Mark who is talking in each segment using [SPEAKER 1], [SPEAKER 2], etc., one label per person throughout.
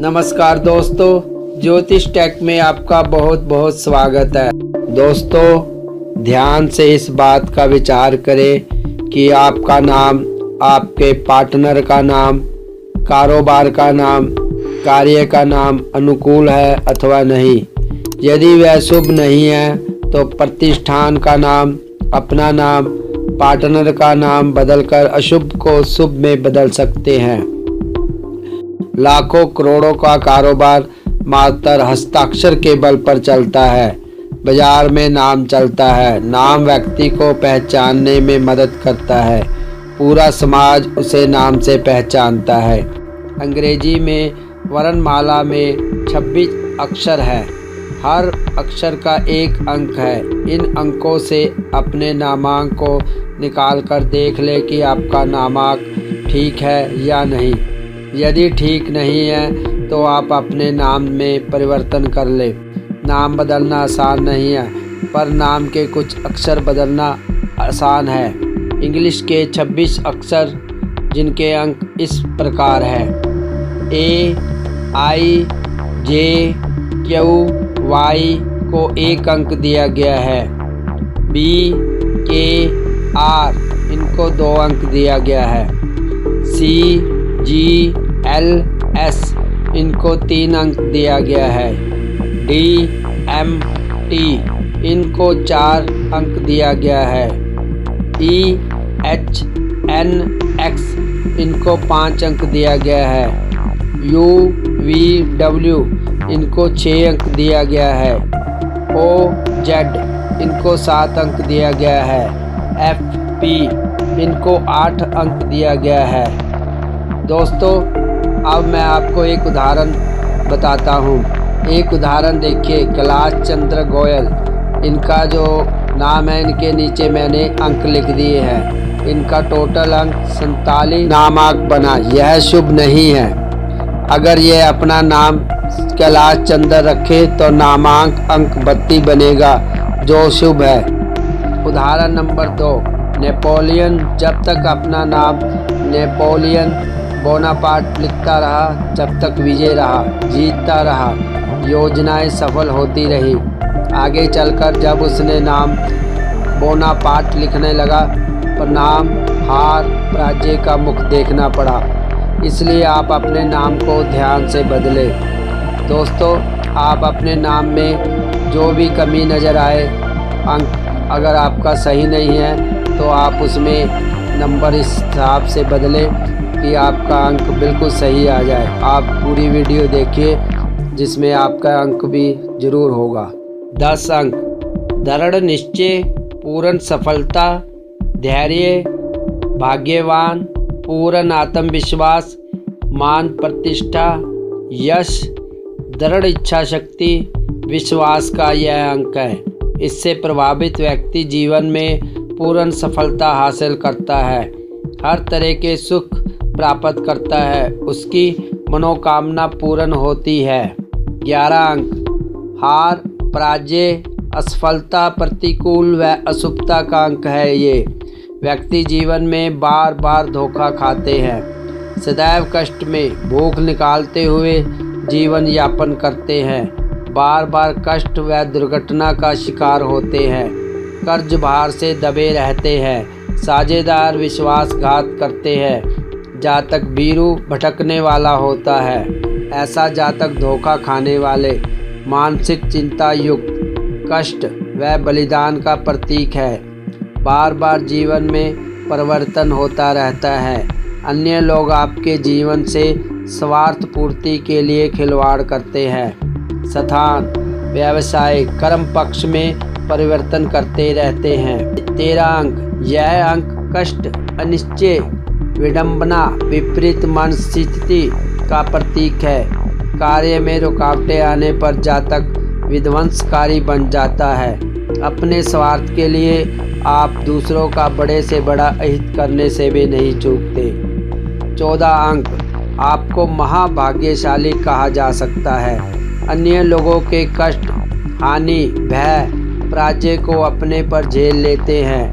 [SPEAKER 1] नमस्कार दोस्तों, ज्योतिष टेक में आपका बहुत बहुत स्वागत है। दोस्तों, ध्यान से इस बात का विचार करें कि आपका नाम, आपके पार्टनर का नाम, कारोबार का नाम, कार्य का नाम अनुकूल है अथवा नहीं। यदि वह शुभ नहीं है तो प्रतिष्ठान का नाम, अपना नाम, पार्टनर का नाम बदलकर अशुभ को शुभ में बदल सकते हैं। लाखों करोड़ों का कारोबार मात्र हस्ताक्षर के बल पर चलता है। बाजार में नाम चलता है। नाम व्यक्ति को पहचानने में मदद करता है। पूरा समाज उसे नाम से पहचानता है। अंग्रेजी में वर्णमाला में 26 अक्षर है। हर अक्षर का एक अंक है। इन अंकों से अपने नामांक को निकाल कर देख ले कि आपका नामांक ठीक है या नहीं। यदि ठीक नहीं है तो आप अपने नाम में परिवर्तन कर ले। नाम बदलना आसान नहीं है, पर नाम के कुछ अक्षर बदलना आसान है। इंग्लिश के 26 अक्षर जिनके अंक इस प्रकार है: A, I, J, Q, Y को 1 अंक दिया गया है। B, K, R इनको 2 अंक दिया गया है। C, G, L, S इनको 3 अंक दिया गया है। D, M, T इनको 4 अंक दिया गया है। E, H, N, X इनको 5 अंक दिया गया है। U, V, W इनको 6 अंक दिया गया है। O, Z इनको 7 अंक दिया गया है। F, P इनको 8 अंक दिया गया है। दोस्तों, अब मैं आपको एक उदाहरण बताता हूँ। एक उदाहरण देखिए, कैलाश चंद्र गोयल, इनका जो नाम है, इनके नीचे मैंने अंक लिख दिए हैं। इनका टोटल अंक 47 नामांक बना। यह शुभ नहीं है। अगर यह अपना नाम कैलाश चंद्र रखे तो नामांक अंक 32 बनेगा, जो शुभ है। उदाहरण नंबर 2, नेपोलियन जब तक अपना नाम नेपोलियन बोनापार्ट लिखता रहा, जब तक विजय रहा, जीतता रहा, योजनाएं सफल होती रही। आगे चलकर जब उसने नाम बोनापार्ट लिखने लगा, परिणाम हार, पराजय का मुख देखना पड़ा। इसलिए आप अपने नाम को ध्यान से बदलें। दोस्तों, आप अपने नाम में जो भी कमी नज़र आए, अंक अगर आपका सही नहीं है तो आप उसमें नंबर इस हिसाब से बदलें कि आपका अंक बिल्कुल सही आ जाए। आप पूरी वीडियो देखिए, जिसमें आपका अंक भी जरूर होगा। 10 अंक: दृढ़ निश्चय, पूर्ण सफलता, धैर्य, भाग्यवान, पूर्ण आत्मविश्वास, मान प्रतिष्ठा, यश, दृढ़ इच्छा शक्ति, विश्वास का यह अंक है। इससे प्रभावित व्यक्ति जीवन में पूर्ण सफलता हासिल करता है, हर तरह के सुख प्राप्त करता है, उसकी मनोकामना पूर्ण होती है। 11 अंक: हार, पराजय, असफलता, प्रतिकूल व अशुभता का अंक है। ये व्यक्ति जीवन में बार बार धोखा खाते हैं, सदैव कष्ट में भूख निकालते हुए जीवन यापन करते हैं, बार बार कष्ट व दुर्घटना का शिकार होते हैं, कर्ज भार से दबे रहते हैं, साझेदार विश्वासघात करते हैं। जातक बीरू भटकने वाला होता है। ऐसा जातक धोखा खाने वाले, मानसिक चिंता युक्त, कष्ट व बलिदान का प्रतीक है। बार बार जीवन में परिवर्तन होता रहता है। अन्य लोग आपके जीवन से स्वार्थ पूर्ति के लिए खिलवाड़ करते हैं। स्थान, व्यवसाय, कर्म पक्ष में परिवर्तन करते रहते हैं। 13 अंक: यह अंक कष्ट, अनिश्चय, विडंबना, विपरीत मनस्थिति का प्रतीक है। कार्य में रुकावटें आने पर जातक विध्वंसकारी बन जाता है। अपने स्वार्थ के लिए आप दूसरों का बड़े से बड़ा अहित करने से भी नहीं चूकते। 14 अंक: आपको महाभाग्यशाली कहा जा सकता है। अन्य लोगों के कष्ट, हानि, भय, पराजय को अपने पर झेल लेते हैं।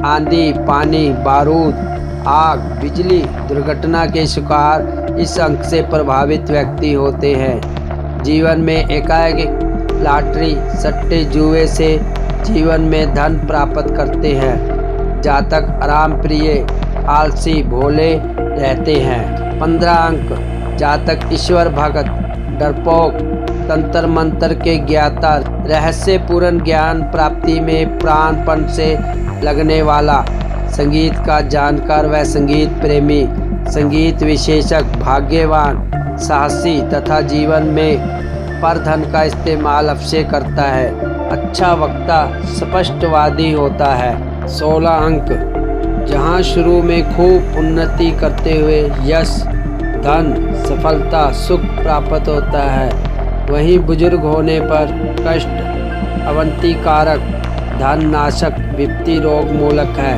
[SPEAKER 1] आंधी, पानी, बारूद आग, बिजली, दुर्घटना के शिकार इस अंक से प्रभावित व्यक्ति होते हैं। जीवन में एकाएक लॉटरी, सट्टे, जुए से जीवन में धन प्राप्त करते हैं। जातक आराम प्रिय, आलसी, भोले रहते हैं। 15 अंक। जातक ईश्वर भगत, डरपोक, तंत्र मंत्र के ज्ञाता, रहस्यपूर्ण ज्ञान प्राप्ति में प्राणपण से लगने वाला, संगीत का जानकार व संगीत प्रेमी, संगीत विशेषज्ञ, भाग्यवान, साहसी तथा जीवन में पर धन का इस्तेमाल अवश्य करता है। अच्छा वक्ता, स्पष्टवादी होता है। 16 अंक। जहाँ शुरू में खूब उन्नति करते हुए यश, धन, सफलता, सुख प्राप्त होता है, वहीं बुजुर्ग होने पर कष्ट, अवंतिकारक, धन नाशक, विपत्ति, रोग मूलक है।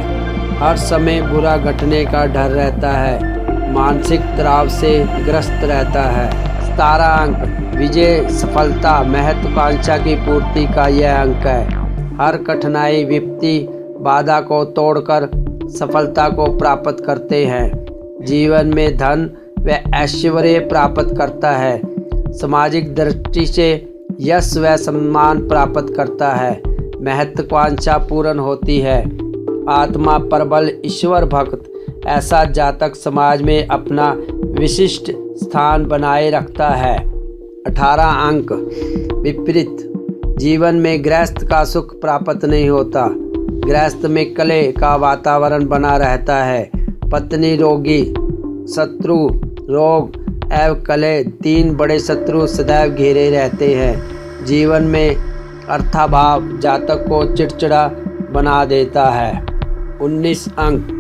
[SPEAKER 1] हर समय बुरा घटने का डर रहता है, मानसिक तनाव से ग्रस्त रहता है। 17 अंक। विजय, सफलता, महत्वाकांक्षा की पूर्ति का यह अंक है। हर कठिनाई, विपत्ति, बाधा को तोड़कर सफलता को प्राप्त करते हैं। जीवन में धन व ऐश्वर्य प्राप्त करता है। सामाजिक दृष्टि से यश व सम्मान प्राप्त करता है। महत्वाकांक्षा पूर्ण होती है। आत्मा प्रबल, ईश्वर भक्त, ऐसा जातक समाज में अपना विशिष्ट स्थान बनाए रखता है। 18 अंक। विपरीत। जीवन में गृहस्थ का सुख प्राप्त नहीं होता। गृहस्थ में कलह का वातावरण बना रहता है। पत्नी रोगी, शत्रु, रोग एवं कलह, 3 बड़े शत्रु सदैव घेरे रहते हैं। जीवन में अर्थाभाव जातक को चिड़चिड़ा बना देता है। 19 अंक।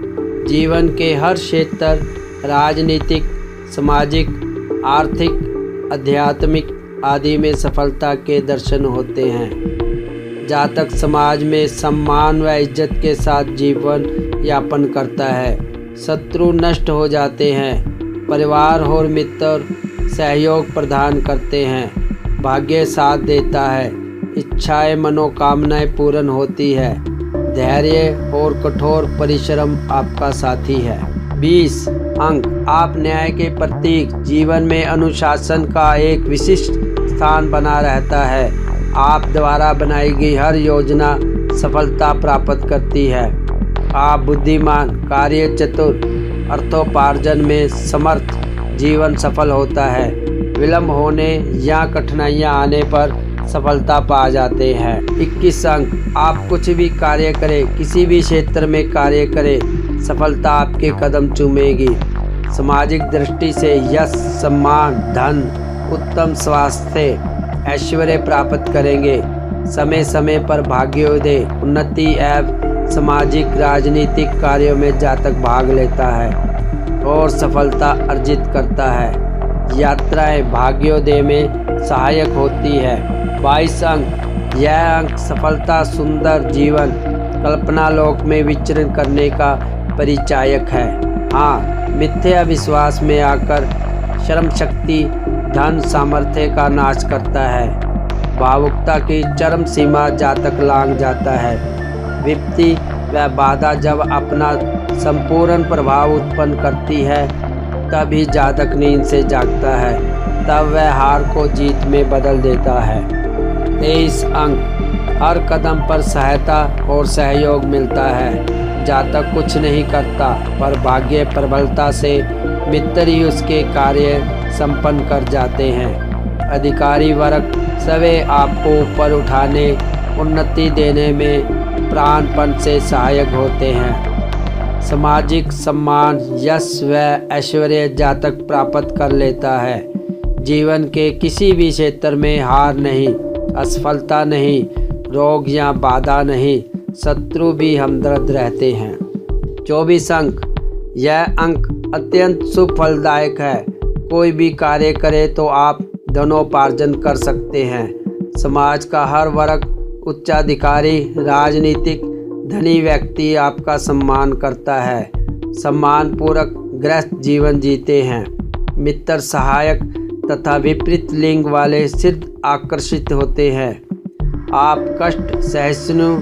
[SPEAKER 1] जीवन के हर क्षेत्र, राजनीतिक, सामाजिक, आर्थिक, आध्यात्मिक आदि में सफलता के दर्शन होते हैं। जातक समाज में सम्मान व इज्जत के साथ जीवन यापन करता है। शत्रु नष्ट हो जाते हैं। परिवार और मित्र सहयोग प्रदान करते हैं। भाग्य साथ देता है। इच्छाएं, मनोकामनाएं पूर्ण होती है। धैर्य और कठोर परिश्रम आपका साथी है। 20 अंक। आप न्याय के प्रतीक। जीवन में अनुशासन का एक विशिष्ट स्थान बना रहता है। आप द्वारा बनाई गई हर योजना सफलता प्राप्त करती है। आप बुद्धिमान, कार्य चतुर, अर्थोपार्जन में समर्थ, जीवन सफल होता है। विलंब होने या कठिनाइयां आने पर सफलता पा जाते हैं। 21 अंक। आप कुछ भी कार्य करें, किसी भी क्षेत्र में कार्य करें, सफलता आपके कदम चूमेगी। सामाजिक दृष्टि से यश, सम्मान, धन, उत्तम स्वास्थ्य, ऐश्वर्य प्राप्त करेंगे। समय समय पर भाग्योदय, उन्नति एवं सामाजिक राजनीतिक कार्यों में जातक भाग लेता है और सफलता अर्जित करता है। यात्राएं भाग्योदय में सहायक होती है। 22 अंक। यह अंक सफलता, सुंदर जीवन, कल्पना लोक में विचरण करने का परिचायक है। हाँ, मिथ्या विश्वास में आकर श्रम शक्ति, धन, सामर्थ्य का नाश करता है। भावुकता की चरम सीमा जातक लांघ जाता है। विपत्ति व बाधा जब अपना संपूर्ण प्रभाव उत्पन्न करती है, तभी जातक नींद से जागता है। तब वह हार को जीत में बदल देता है। 23 अंक। हर कदम पर सहायता और सहयोग मिलता है। जातक कुछ नहीं करता, पर भाग्य प्रबलता से मित्र ही उसके कार्य संपन्न कर जाते हैं। अधिकारी वर्ग सवे आपको ऊपर उठाने, उन्नति देने में प्राणपण से सहायक होते हैं। सामाजिक सम्मान, यश व ऐश्वर्य जातक प्राप्त कर लेता है। जीवन के किसी भी क्षेत्र में हार नहीं, असफलता नहीं, रोग या बाधा नहीं, शत्रु भी हमदर्द रहते हैं। 24 अंक। यह अंक अत्यंत शुभ फलदायक है। कोई भी कार्य करे तो आप धनोपार्जन कर सकते हैं। समाज का हर वर्ग, उच्चाधिकारी, राजनीतिक, धनी व्यक्ति आपका सम्मान करता है। सम्मानपूर्वक गृहस्थ जीवन जीते हैं। मित्र, सहायक तथा विपरीत लिंग वाले सिद्ध आकर्षित होते हैं। आप कष्ट सहिष्णु,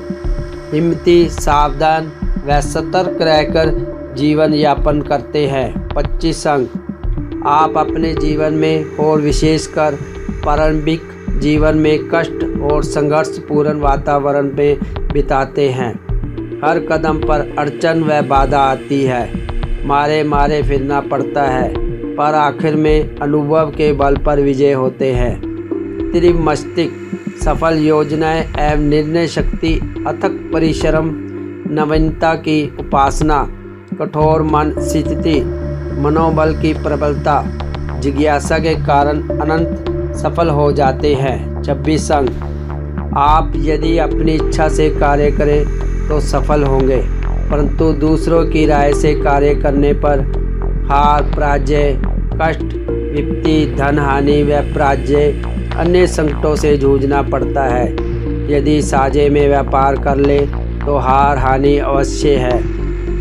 [SPEAKER 1] हिम्मती, सावधान व सतर्क रहकर जीवन यापन करते हैं। 25 अंक आप अपने जीवन में और विशेषकर प्रारंभिक जीवन में कष्ट और संघर्षपूर्ण वातावरण में बिताते हैं। हर कदम पर अड़चन व बाधा आती है, मारे मारे फिरना पड़ता है, पर आखिर में अनुभव के बल पर विजय होते हैं। तीव्र मस्तिष्क, सफल योजनाएं एवं निर्णय शक्ति, अथक परिश्रम, नवीनता की उपासना, कठोर मन स्थिति, मनोबल की प्रबलता, जिज्ञासा के कारण अनंत सफल हो जाते हैं। 26 अंक आप यदि अपनी इच्छा से कार्य करें तो सफल होंगे, परंतु दूसरों की राय से कार्य करने पर हार, पराजय, कष्ट, विपत्ति, धन हानि व पराजय अन्य संकटों से जूझना पड़ता है। यदि साझे में व्यापार कर ले तो हार हानि अवश्य है।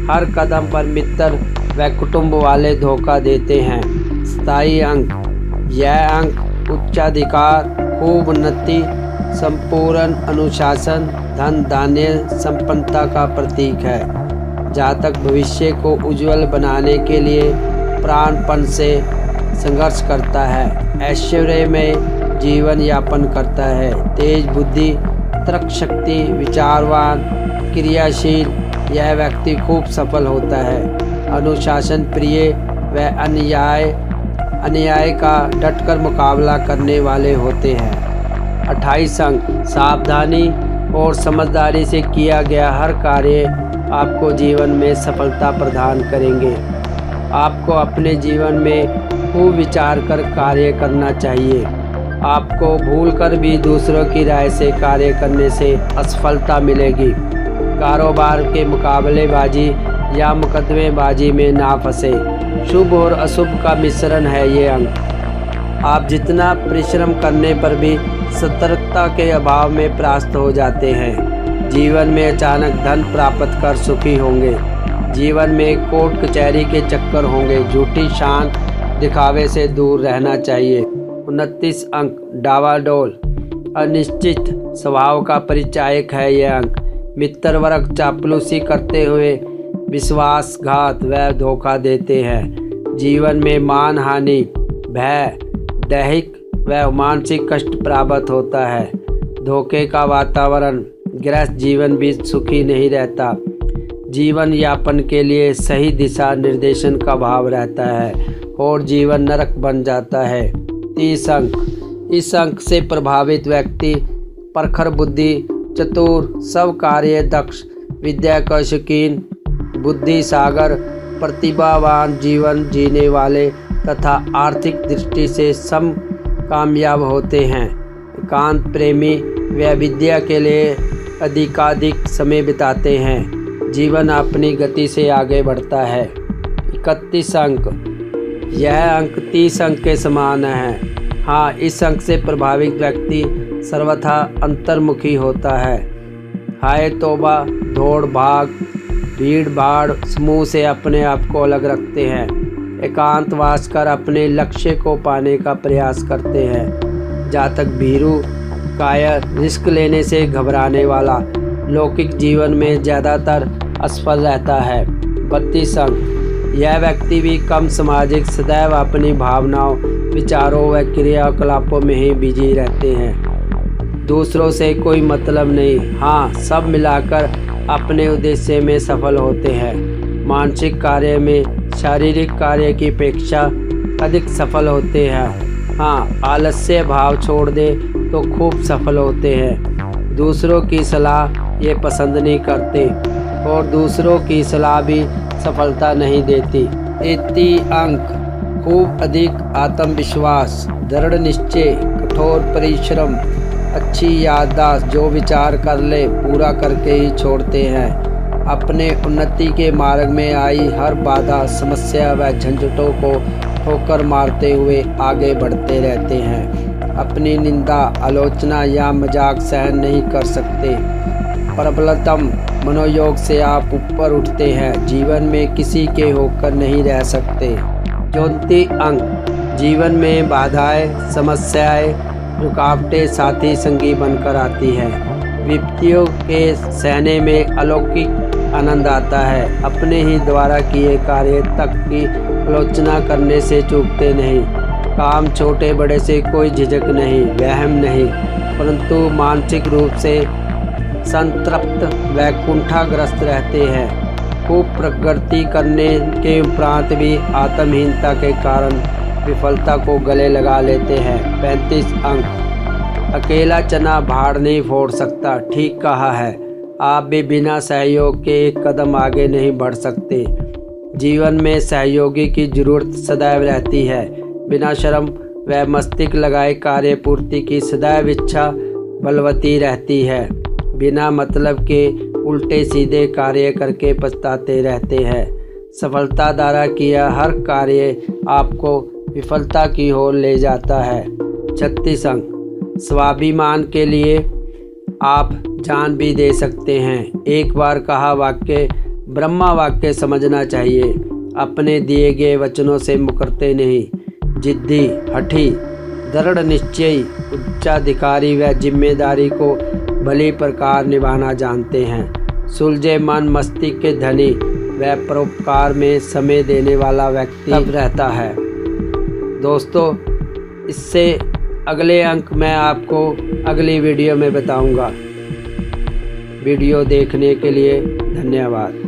[SPEAKER 1] हर कदम पर मित्र व कुटुंब वाले धोखा देते हैं। 27 अंक यह अंक उच्चाधिकार, खूब उन्नति, संपूर्ण अनुशासन, धन धान्य संपन्नता का प्रतीक है। जातक भविष्य को उज्जवल बनाने के लिए प्राणपण से संघर्ष करता है, ऐश्वर्य में जीवन यापन करता है। तेज बुद्धि, तर्क शक्ति, विचारवान, क्रियाशील यह व्यक्ति खूब सफल होता है। अनुशासन प्रिय व अन्याय का डटकर मुकाबला करने वाले होते हैं। 28 अंक सावधानी और समझदारी से किया गया हर कार्य आपको जीवन में सफलता प्रदान करेंगे। आपको अपने जीवन में खूब विचार कर कार्य करना चाहिए। आपको भूलकर भी दूसरों की राय से कार्य करने से असफलता मिलेगी। कारोबार के मुकाबलेबाजी या मुकदमेबाजी में ना फंसे। शुभ और अशुभ का मिश्रण है ये अंक। आप जितना परिश्रम करने पर भी सतर्कता के अभाव में परास्त हो जाते हैं। जीवन में अचानक धन प्राप्त कर सुखी होंगे। जीवन में कोर्ट कचहरी के चक्कर होंगे। झूठी शान दिखावे से दूर रहना चाहिए। 29 अंक डावाडोल, अनिश्चित स्वभाव का परिचायक है यह अंक। मित्र वर्ग चापलूसी करते हुए विश्वासघात व धोखा देते हैं। जीवन में मान हानि, भय, दैहिक व मानसिक कष्ट प्राप्त होता है। धोखे का वातावरण, गृहस्थ जीवन भी सुखी नहीं रहता। जीवन यापन के लिए सही दिशा निर्देशन का भाव रहता है और जीवन नरक बन जाता है। 30 अंक इस अंक से प्रभावित व्यक्ति प्रखर बुद्धि, चतुर, सब कार्य दक्ष, विद्या का शौकीन, बुद्धि सागर, प्रतिभावान जीवन जीने वाले तथा आर्थिक दृष्टि से सम कामयाब होते हैं। एकांत प्रेमी व विद्या के लिए अधिकाधिक समय बिताते हैं। जीवन अपनी गति से आगे बढ़ता है। 31 अंक यह अंक 30 अंक के समान है। हाँ, इस अंक से प्रभावित व्यक्ति सर्वथा अंतर्मुखी होता है। हाय तौबा, दौड़ भाग, भीड़ भाड़ समूह से अपने आप को अलग रखते हैं। एकांतवास कर अपने लक्ष्य को पाने का प्रयास करते हैं। जातक भीरू, कायर, रिस्क लेने से घबराने वाला, लौकिक जीवन में ज़्यादातर असफल रहता है। 32 अंक यह व्यक्ति भी कम सामाजिक, सदैव अपनी भावनाओं, विचारों व क्रियाकलापों में ही बिजी रहते हैं। दूसरों से कोई मतलब नहीं। हाँ, सब मिलाकर अपने उद्देश्य में सफल होते हैं। मानसिक कार्य में शारीरिक कार्य की अपेक्षा अधिक सफल होते हैं। हाँ, आलस्य भाव छोड़ दे तो खूब सफल होते हैं। दूसरों की सलाह ये पसंद नहीं करते और दूसरों की सलाह भी सफलता नहीं देती। 33 अंक खूब अधिक आत्मविश्वास, दृढ़ निश्चय, कठोर परिश्रम, अच्छी याददाश्त, जो विचार कर ले पूरा करके ही छोड़ते हैं। अपने उन्नति के मार्ग में आई हर बाधा, समस्या व झंझटों को ठोकर मारते हुए आगे बढ़ते रहते हैं। अपनी निंदा, आलोचना या मजाक सहन नहीं कर सकते। प्रबलतम मनोयोग से आप ऊपर उठते हैं। जीवन में किसी के होकर नहीं रह सकते। 34 अंक जीवन में बाधाएं, समस्याएं, रुकावटें साथी संगी बनकर आती हैं। विपत्तियों के सहने में अलौकिक आनंद आता है। अपने ही द्वारा किए कार्य तक की आलोचना करने से चूकते नहीं। काम छोटे बड़े से कोई झिझक नहीं, वहम नहीं, परंतु मानसिक रूप से संतृप्त व कुंठाग्रस्त रहते हैं। खूब प्रगति करने के उपरांत भी आत्महीनता के कारण विफलता को गले लगा लेते हैं। 35 अंक। अकेला चना भाड़ नहीं फोड़ सकता। ठीक कहा है। आप भी बिना सहयोग के एक कदम आगे नहीं बढ़ सकते। जीवन में सहयोगी की जरूरत सदैव रहती है। बिना शर्म व मस्तिष्क लगाए कार्य पूर्ति की सदैव इच्छा बलवती रहती है। बिना मतलब के उल्टे सीधे कार्य करके पछताते रहते हैं। सफलता द्वारा किया हर कार्य आपको विफलता की ओर ले जाता है। 36 अंक। स्वाभिमान के लिए आप जान भी दे सकते हैं। एक बार कहा वाक्य ब्रह्मा वाक्य समझना चाहिए। अपने दिए गए वचनों से मुकरते नहीं। जिद्दी, हठी, दृढ़ निश्चयी, उच्चाधिकारी व जिम्मेदारी को भली प्रकार निभाना जानते हैं। सुलझे मन मस्तिष्क के धनी व परोपकार में समय देने वाला व्यक्ति तब रहता है। दोस्तों, इससे अगले अंक मैं आपको अगली वीडियो में बताऊंगा। वीडियो देखने के लिए धन्यवाद।